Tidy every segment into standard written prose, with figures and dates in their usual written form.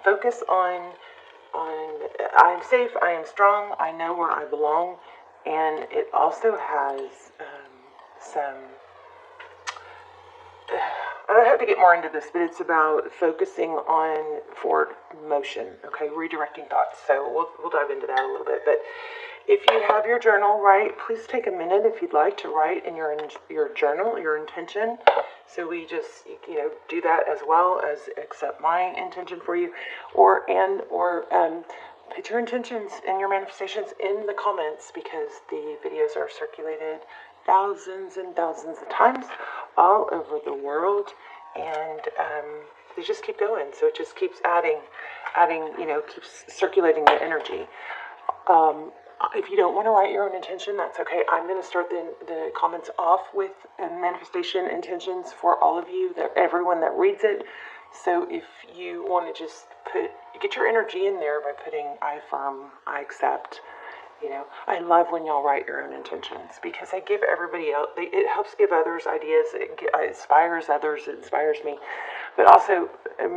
focus on I'm safe, I am strong, I know where I belong, and it also has some. I have to get more into this, but it's about focusing on forward motion, okay, redirecting thoughts. So we'll dive into that a little bit. But if you have your journal, please take a minute if you'd like to write in your journal your intention. So we just do that as well as accept my intention for you, or put your intentions and your manifestations in the comments, because the videos are circulated thousands and thousands of times all over the world, and they just keep going. So it just keeps adding, keeps circulating the energy. If you don't want to write your own intention, that's okay. I'm going to start the comments off with manifestation intentions for all of you, everyone that reads it. So if you want to just get your energy in there by putting I affirm, I accept. I love when y'all write your own intentions, because I give everybody else, it helps give others ideas, it inspires others, it inspires me. But also,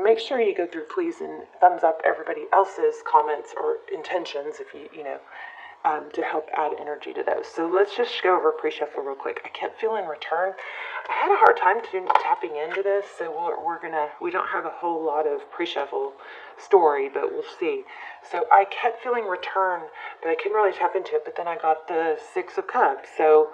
make sure you go through, please, and thumbs up everybody else's comments or intentions, if to help add energy to those. So let's just go over pre-shuffle real quick. I kept feeling return. I had a hard time tapping into this, so we don't have a whole lot of pre-shuffle story, but we'll see. So I kept feeling return, but I couldn't really tap into it. But then I got the Six of Cups. So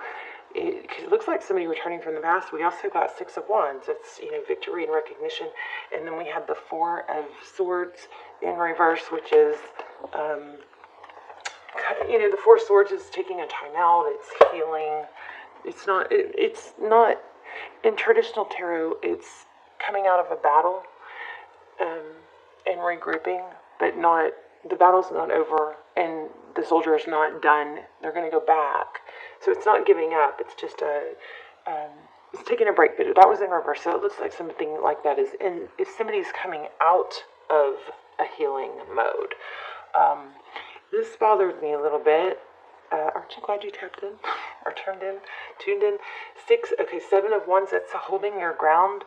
it looks like somebody returning from the past. We also got Six of Wands. It's victory and recognition. And then we had the Four of Swords in reverse, which is the Four of Swords is taking a time out. It's healing. It's not in traditional tarot. It's coming out of a battle and regrouping, but the battle's not over, and the soldier is not done. They're going to go back. So it's not giving up. It's just it's taking a break. But that was in reverse. So it looks like something like that is in. If somebody's coming out of a healing mode. This bothered me a little bit. Aren't you glad you tapped in? Or tuned in? Seven of Wands, that's holding your ground.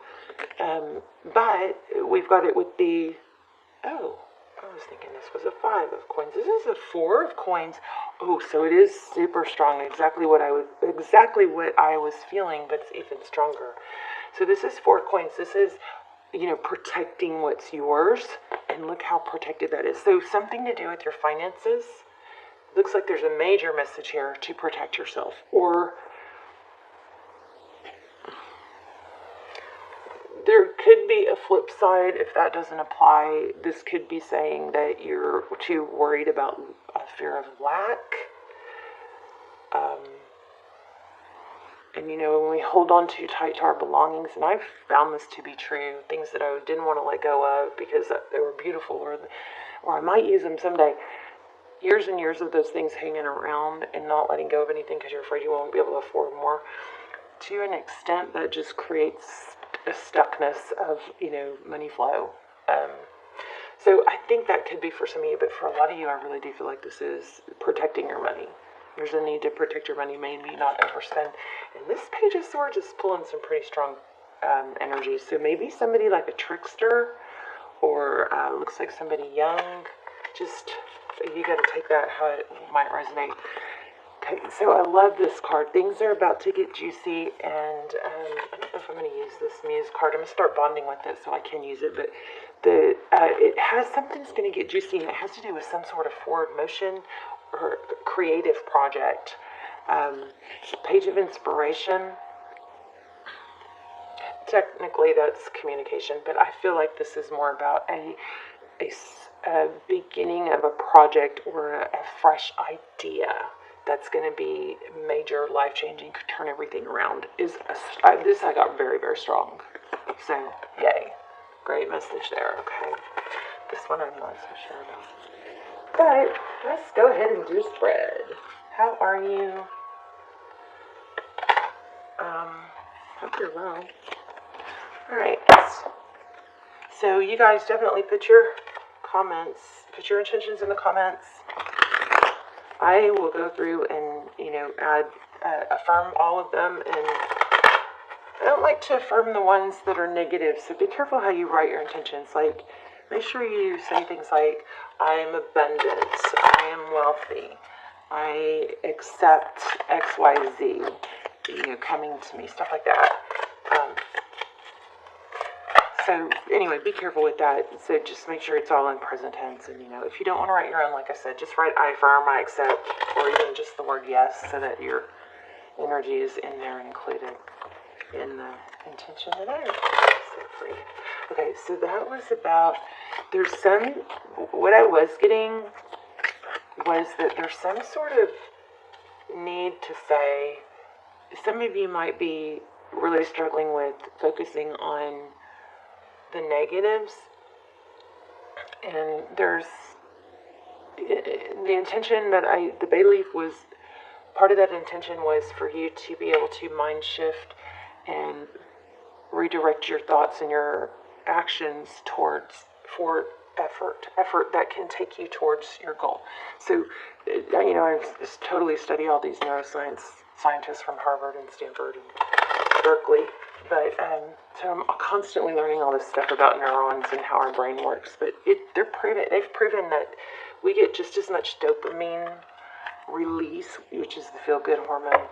But we've got it with the, I was thinking this was a Five of Coins. This is a Four of Coins. Oh, so it is super strong. Exactly what I was feeling, but it's even stronger. So this is Four of Coins. This is protecting what's yours, and look how protected that is. So something to do with your finances. Looks like there's a major message here to protect yourself. Or there could be a flip side if that doesn't apply. This could be saying that you're too worried about a fear of lack. And when we hold on too tight to our belongings, and I've found this to be true, things that I didn't want to let go of because they were beautiful, or I might use them someday. Years and years of those things hanging around and not letting go of anything because you're afraid you won't be able to afford more. To an extent, that just creates a stuckness of, money flow. So I think that could be for some of you, but for a lot of you, I really do feel like this is protecting your money. There's a need to protect your money, maybe not overspend. And this Page of Swords is pulling some pretty strong energy. So maybe somebody like a trickster, or looks like somebody young. Just, you got to take that how it might resonate. Okay, so I love this card. Things are about to get juicy, and I don't know if I'm going to use this Muse card. I'm going to start bonding with it so I can use it, but it has something that's going to get juicy, and it has to do with some sort of forward motion or creative project. Page of Inspiration. Technically, that's communication, but I feel like this is more about a beginning of a project or a fresh idea that's going to be major, life-changing, could turn everything around. This I got very, very strong. So, yay. Great message there, okay. This one I'm not so sure about. But let's go ahead and do a spread. How are you? Hope you're well. Alright. So you guys definitely put your intentions in the comments. I will go through and, affirm all of them, and I don't like to affirm the ones that are negative, so be careful how you write your intentions. Like, make sure you say things like, I am abundant, I am wealthy, I accept XYZ, coming to me, stuff like that. So anyway, be careful with that. So just make sure it's all in present tense. And, if you don't want to write your own, like I said, just write I affirm, I accept, or even just the word yes, so that your energy is in there included in the intention that I set for you. Okay, so that was about, what I was getting was that there's some sort of need to say, some of you might be really struggling with focusing on the negatives, and there's the intention that the bay leaf was, part of that intention was for you to be able to mind shift and redirect your thoughts and your actions for effort that can take you towards your goal. So, I just totally study all these neuroscience scientists from Harvard and Stanford and Berkeley, but so I'm constantly learning all this stuff about neurons and how our brain works. But they've proven that we get just as much dopamine release, which is the feel-good hormone.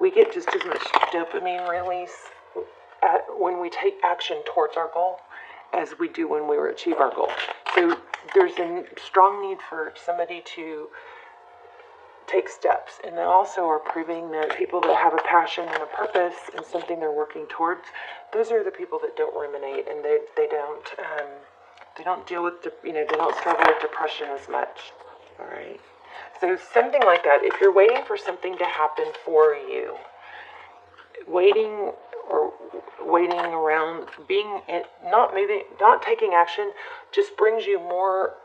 We get just as much dopamine release when we take action towards our goal as we do when we achieve our goal. So there's a strong need for somebody to take steps. And they also are proving that people that have a passion and a purpose and something they're working towards, those are the people that don't ruminate, and they don't deal with they don't struggle with depression as much. All right. So something like that. If you're waiting for something to happen for you, waiting around, not taking action, just brings you more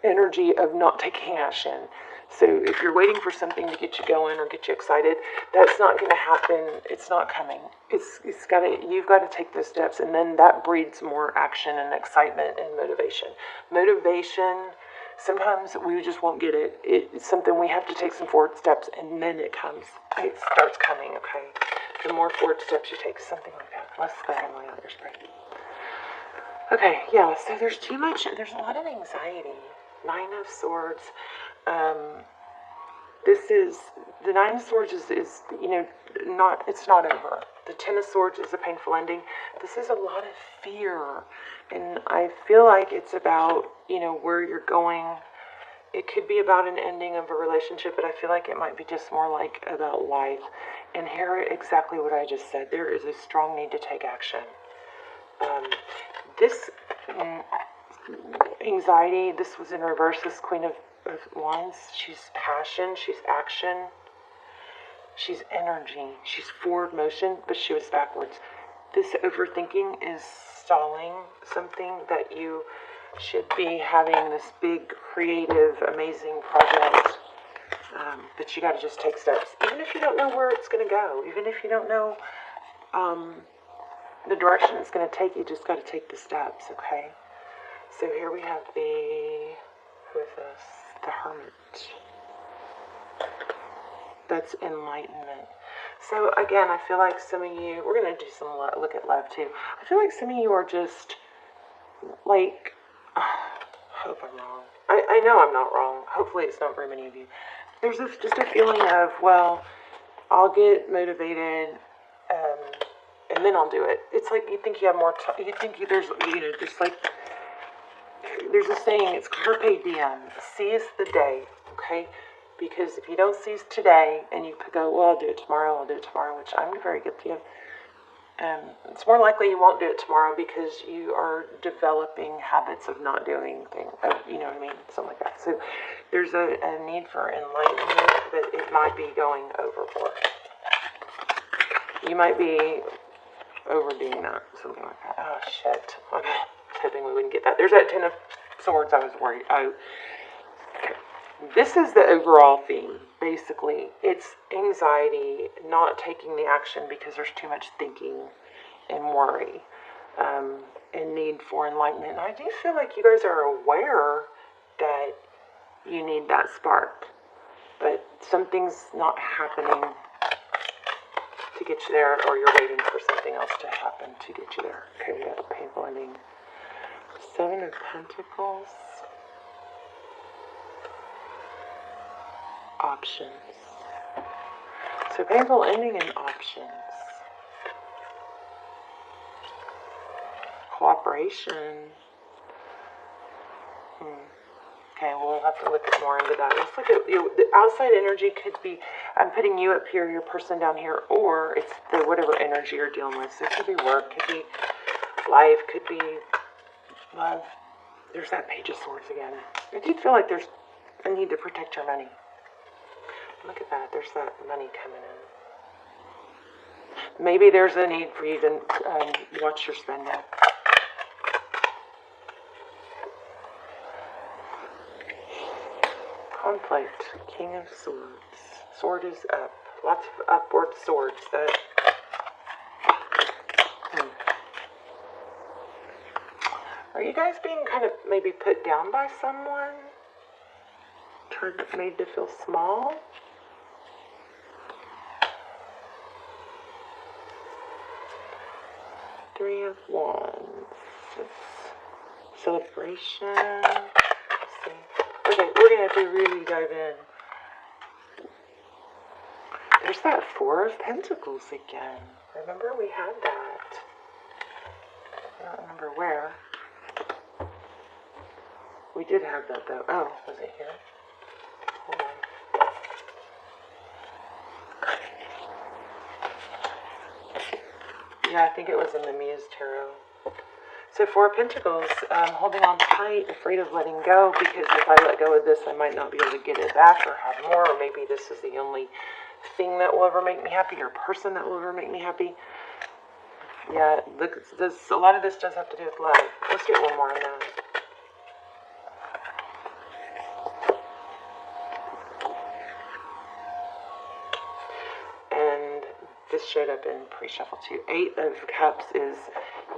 energy of not taking action. So if you're waiting for something to get you going or get you excited, that's not going to happen. It's not coming. You've got to take those steps, and then that breeds more action and excitement and motivation. Motivation, sometimes we just won't get it. It's something we have to take some forward steps, and then it starts coming, okay? The more forward steps you take, something like that. Let's go ahead and lay out your spray. Okay, yeah, so there's a lot of anxiety. 9 of Swords. The 9 of Swords is it's not over. The 10 of Swords is a painful ending. This is a lot of fear. And I feel like it's about, where you're going. It could be about an ending of a relationship, but I feel like it might be just more like about life. And hear exactly what I just said. There is a strong need to take action. This anxiety, this was in reverse, this Queen of Wands. She's passion, she's action, she's energy, she's forward motion, but she was backwards. This overthinking is stalling something that you should be having, this big, creative, amazing project. But you got to just take steps. Even if you don't know where it's going to go, even if you don't know the direction it's going to take, you just got to take the steps, okay? So here we have the Hermit. That's enlightenment. So again, I feel like some of you, we're going to do some look at love too. I feel like some of you are just like, I hope I'm wrong. I know I'm not wrong. Hopefully it's not very many of you. There's just a feeling of, well, I'll get motivated, and then I'll do it. It's like you think you have more time. You think there's a saying, it's carpe diem, seize the day, okay? Because if you don't seize today and you go, well, I'll do it tomorrow, which I'm very guilty of, it's more likely you won't do it tomorrow because you are developing habits of not doing things, you know what I mean? Something like that. So there's a need for enlightenment, but it might be going overboard. You might be overdoing that, something like that. Oh, shit. Okay. I was hoping we wouldn't get that. There's that 10 of Swords I was worried. Okay. This is the overall theme, basically. It's anxiety, not taking the action because there's too much thinking and worry, and need for enlightenment. And I do feel like you guys are aware that you need that spark, but something's not happening to get you there, or you're waiting for something else to happen to get you there. Okay, we got a painful ending. Seven of Pentacles. Options. So painful ending and options. Cooperation. Okay, we'll have to look more into that. Let's look at the outside energy. Could be, I'm putting you up here, your person down here, or it's the whatever energy you're dealing with. So it could be work, could be life, could be love. There's that Page of Swords again. I do feel like there's a need to protect your money. Look at that. There's that money coming in. Maybe there's a need for you to watch your spending. Conflict. King of Swords. Sword is up. Lots of upward swords. That. Are you guys being kind of maybe put down by someone? Made to feel small? Three of Wands. Celebration. Let's see. Okay, we're going to have to really dive in. There's that Four of Pentacles again. Remember we had that. I don't remember where. We did have that though. Oh, was it here? Hold on. Yeah, I think it was in the Muse Tarot. So Four of Pentacles, holding on tight, afraid of letting go, because if I let go of this, I might not be able to get it back or have more, or maybe this is the only thing that will ever make me happy, or person that will ever make me happy. Yeah, look, a lot of this does have to do with love. Let's get one more on that. And this showed up in pre-shuffle too. Eight of Cups is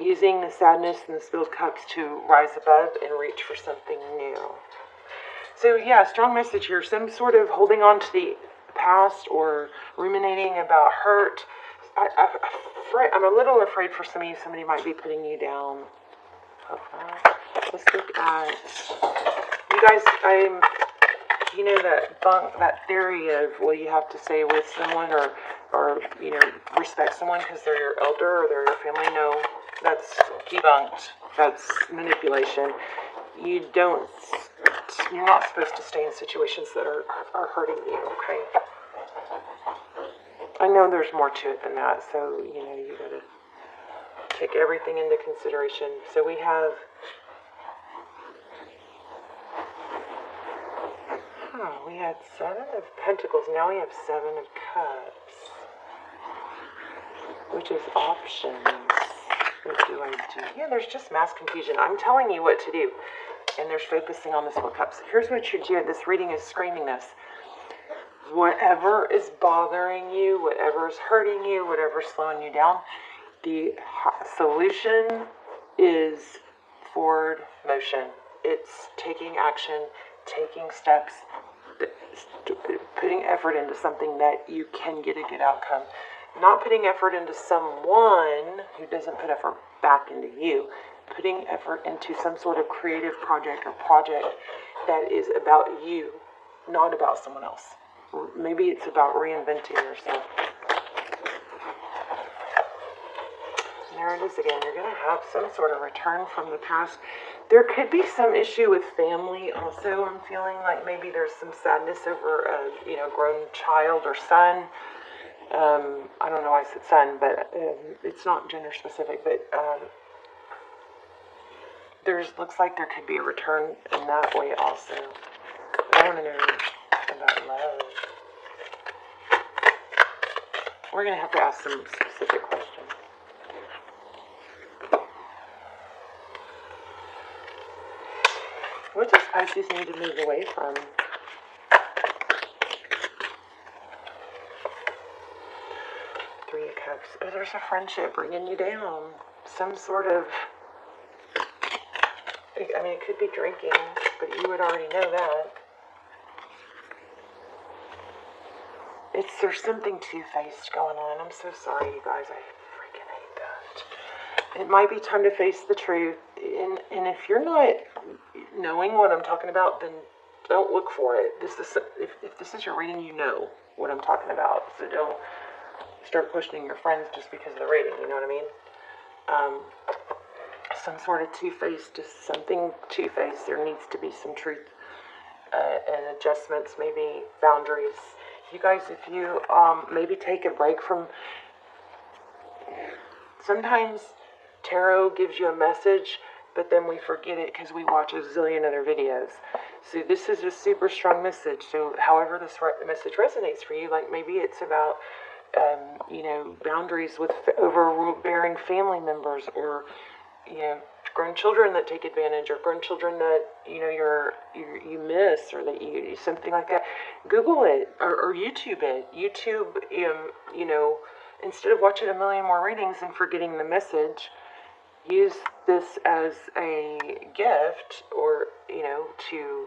using the sadness and the spilled cups to rise above and reach for something new. So yeah, strong message here. Some sort of holding on to the past or ruminating about hurt. I'm a little afraid for some of you, somebody might be putting you down. Okay. Let's look at, you guys, you know that theory of, well, you have to stay with someone or you know, respect someone because they're your elder or they're your family. No, that's debunked. That's manipulation. You're not supposed to stay in situations that are hurting you, okay? I know there's more to it than that, so, you know, you gotta take everything into consideration. So we have, we had Seven of Pentacles, now we have Seven of Cups, which is options. What do I do? Yeah, there's just mass confusion. I'm telling you what to do, and there's focusing on the Split Cups. Here's what you do. This reading is screaming this. Whatever is bothering you, whatever is hurting you, whatever's slowing you down, the solution is forward motion. It's taking action, taking steps, putting effort into something that you can get a good outcome. Not putting effort into someone who doesn't put effort back into you. Putting effort into some sort of creative project or project that is about you, not about someone else. Maybe it's about reinventing yourself. There it is again. You're going to have some sort of return from the past. There could be some issue with family also. I'm feeling like maybe there's some sadness over a grown child or son. I don't know why I said son, but it's not gender specific. But looks like there could be a return in that way also. I want to know about love. We're going to have to ask some specific questions. What does Pisces need to move away from? Three of Cups. Oh, there's a friendship bringing you down. Some sort of, I mean, it could be drinking, but you would already know that. There's something two-faced going on. I'm so sorry, you guys. I freaking hate that. It might be time to face the truth. And if you're not knowing what I'm talking about, then don't look for it. If this is your reading, you know what I'm talking about. So don't start questioning your friends just because of the rating. You know what I mean? Some sort of two-faced, just something two-faced. There needs to be some truth and adjustments, maybe boundaries. You guys, if you maybe take a break from. Sometimes tarot gives you a message, but then we forget it because we watch a zillion other videos. So this is a super strong message. So however this message resonates for you, like maybe it's about, boundaries with overbearing family members, or, grown children that take advantage, or grown children that, you miss, or that you, something like that. Google it, or YouTube it. YouTube, instead of watching a million more readings and forgetting the message, use this as a gift, or, to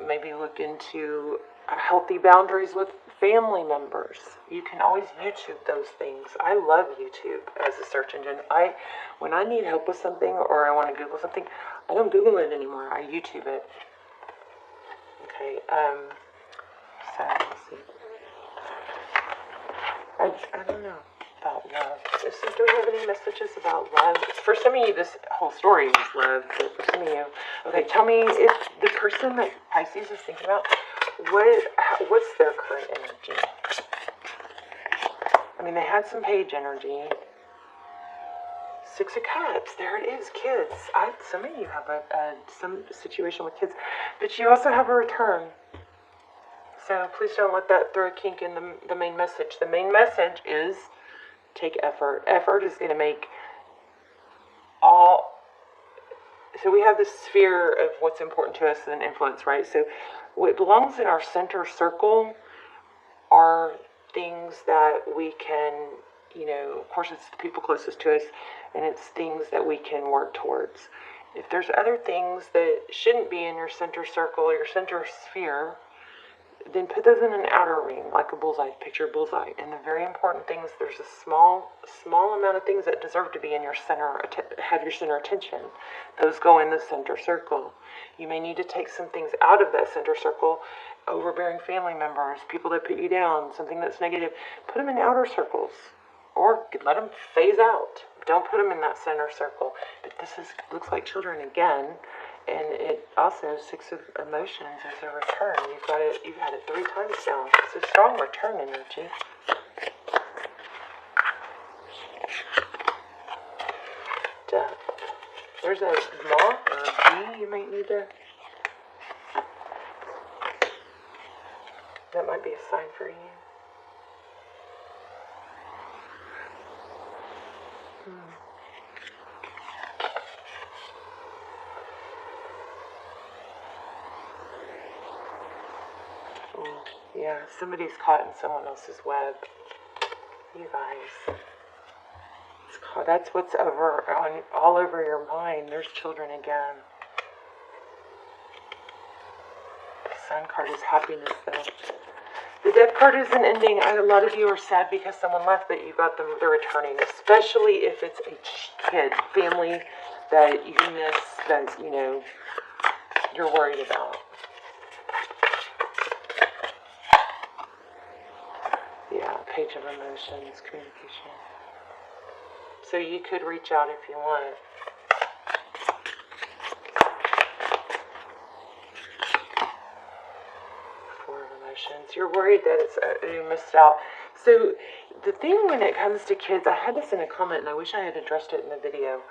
maybe look into healthy boundaries with family members. You can always YouTube those things. I love YouTube as a search engine. When I need help with something, or I want to Google something, I don't Google it anymore. I YouTube it. Okay, so let's see. I don't know about love. Do we have any messages about love? For some of you, this whole story is love, but for some of you, okay, tell me if the person that Pisces is thinking about, what's their current energy? I mean, they had some page energy. 6 of Cups, there it is, kids. Some of you have some situation with kids, but you also have a return. So please don't let that throw a kink in the main message. The main message is take effort. Effort is going to make all... So we have this sphere of what's important to us and influence, right? So what belongs in our center circle are things that we can, of course it's the people closest to us, and it's things that we can work towards. If there's other things that shouldn't be in your center circle or your center sphere, then put those in an outer ring, like a bullseye. Picture a bullseye. And the very important thing is there's a small amount of things that deserve to be in your center, have your center attention. Those go in the center circle. You may need to take some things out of that center circle, overbearing family members, people that put you down, something that's negative. Put them in outer circles, or let them phase out. Don't put them in that center circle. But this looks like children again. And it also, 6 of Emotions is a return. You've had it 3 times now. It's a strong return energy. Death. There's a moth or a bee you might need to... That might be a sign for you. Yeah, somebody's caught in someone else's web. You guys. That's what's all over your mind. There's children again. The Sun card is happiness, though. The Death card is an ending. A lot of you are sad because someone left, but you got them. They're returning, especially if it's a kid, family that you miss, that you're worried about. Page of Emotions, communication. So you could reach out if you want. 4 of Emotions. You're worried that you missed out. So the thing when it comes to kids, I had this in a comment and I wish I had addressed it in the video,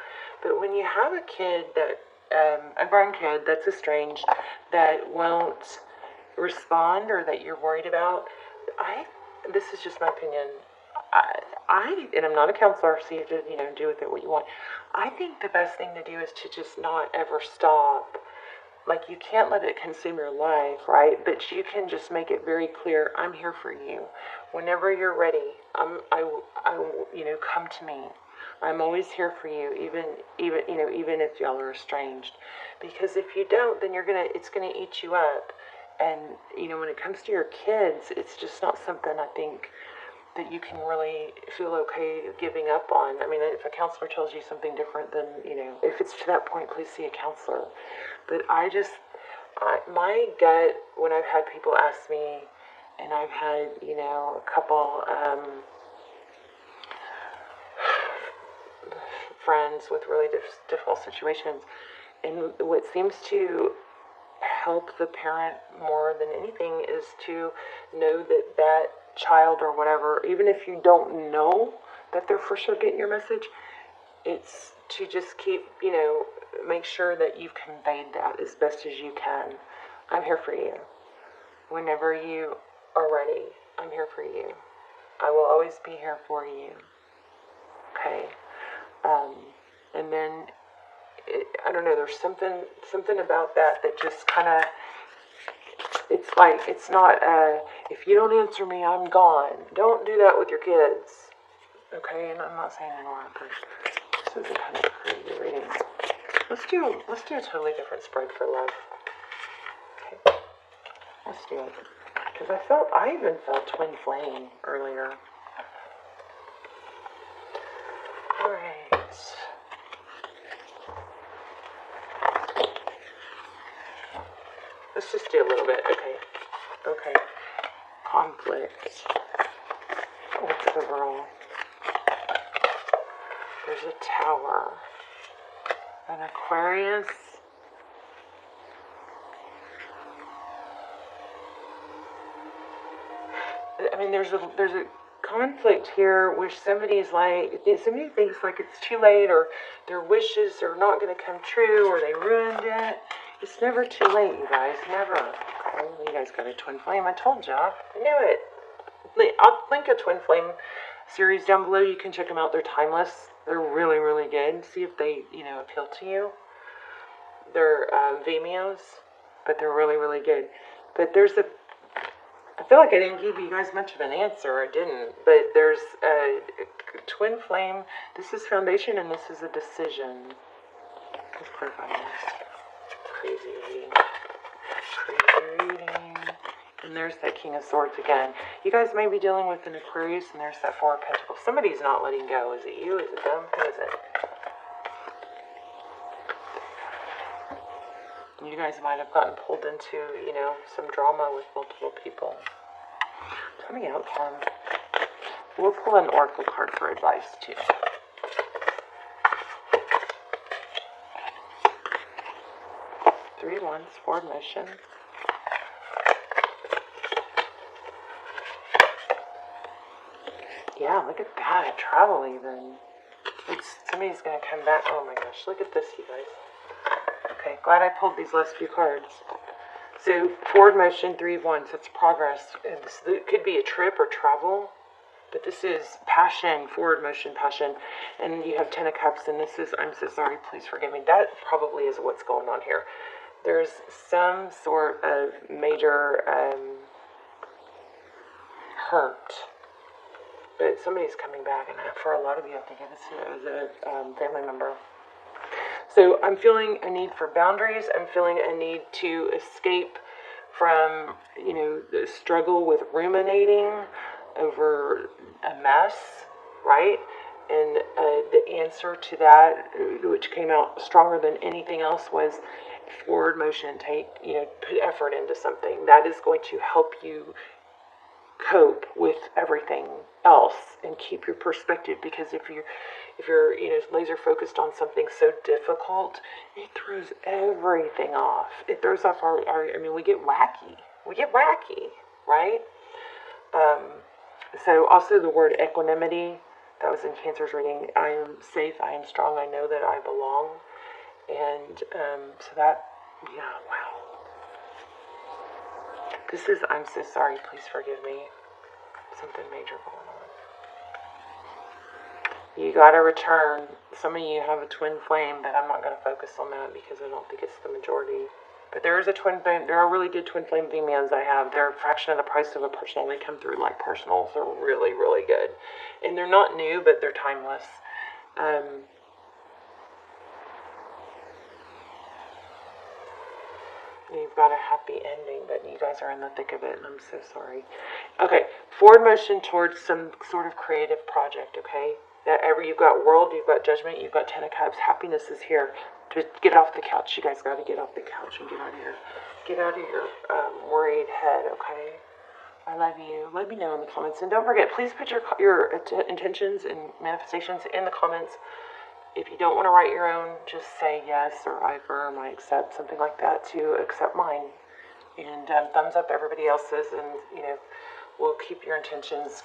but when you have a kid that, a grown kid that's estranged, that won't respond or that you're worried about, this is just my opinion. And I'm not a counselor, so you have to, do with it what you want. I think the best thing to do is to just not ever stop. Like, you can't let it consume your life, right? But you can just make it very clear, I'm here for you. Whenever you're ready, come to me. I'm always here for you, even if y'all are estranged. Because if you don't, then it's gonna eat you up. And, when it comes to your kids, it's just not something I think that you can really feel okay giving up on. I mean, if a counselor tells you something different, then, if it's to that point, please see a counselor. But my gut, when I've had people ask me, and I've had, a couple friends with really difficult situations, and what seems to help the parent more than anything is to know that child or whatever, even if you don't know that they're for sure getting your message, it's to just keep, make sure that you've conveyed that as best as you can. I'm here for you. Whenever you are ready, I'm here for you. I will always be here for you. Okay? And then, I don't know, there's something about that just kind of, it's like, it's not, if you don't answer me, I'm gone. Don't do that with your kids. Okay? And I'm not saying you are, but this is a kind of crazy reading. Let's do a totally different spread for love. Okay? Let's do it. Because I even felt twin flame earlier. Alright. Let's just do a little bit. Okay. Conflict. What's overall? There's a Tower. An Aquarius. I mean, there's a conflict here where somebody thinks like it's too late, or their wishes are not going to come true, or they ruined it. It's never too late, you guys. Never. Oh, you guys got a twin flame. I told you. I knew it. I'll link a twin flame series down below. You can check them out. They're timeless. They're really, really good. See if they, appeal to you. They're Vimeos, but they're really, really good. But I feel like I didn't give you guys much of an answer. I didn't. But there's a twin flame. This is foundation, and this is a decision. Let's clarify this. Crazy reading. And there's that King of Swords again. You guys may be dealing with an Aquarius, and there's that Four of Pentacles. Somebody's not letting go. Is it you? Is it them? Who is it? You guys might have gotten pulled into, some drama with multiple people. Tell me outcome. We'll pull an oracle card for advice, too. Three wands, forward motion. Yeah, look at that. Travel even. Somebody's going to come back. Oh my gosh, look at this, you guys. Okay, glad I pulled these last few cards. So, forward motion, Three of Wands, that's progress. And it could be a trip or travel, but this is passion, forward motion, passion. And you have Ten of Cups, and this is, I'm so sorry, please forgive me. That probably is what's going on here. There's some sort of major hurt, but somebody's coming back, and for a lot of you, I think it's a family member. So I'm feeling a need for boundaries. I'm feeling a need to escape from, the struggle with ruminating over a mess, right? And the answer to that, which came out stronger than anything else, was forward motion. Put effort into something. That is going to help you cope with everything else and keep your perspective, because if you're laser focused on something so difficult, it throws everything off. It throws off we get wacky, right? So also the word equanimity, that was in Cancer's reading. I am safe, I am strong, I know that I belong. And so that, yeah, wow. This is, I'm so sorry, please forgive me. Something major going on. You gotta return. Some of you have a twin flame, but I'm not gonna focus on that because I don't think it's the majority. But there is a twin flame. There are really good twin flame Vimians I have. They're a fraction of the price of a personal. They come through like personals. They're really, really good. And they're not new, but they're timeless. You've got a happy ending, but you guys are in the thick of it, and I'm so sorry. Okay, forward motion towards some sort of creative project, okay? You've got world, you've got judgment, you've got 10 of cups. Happiness is here. Just get off the couch. You guys got to get off the couch and get out of here. Get out of your worried head, okay? I love you. Let me know in the comments. And don't forget, please put your intentions and manifestations in the comments. If you don't want to write your own, just say yes or I affirm, I accept, something like that to accept mine. And thumbs up everybody else's, and we'll keep your intentions.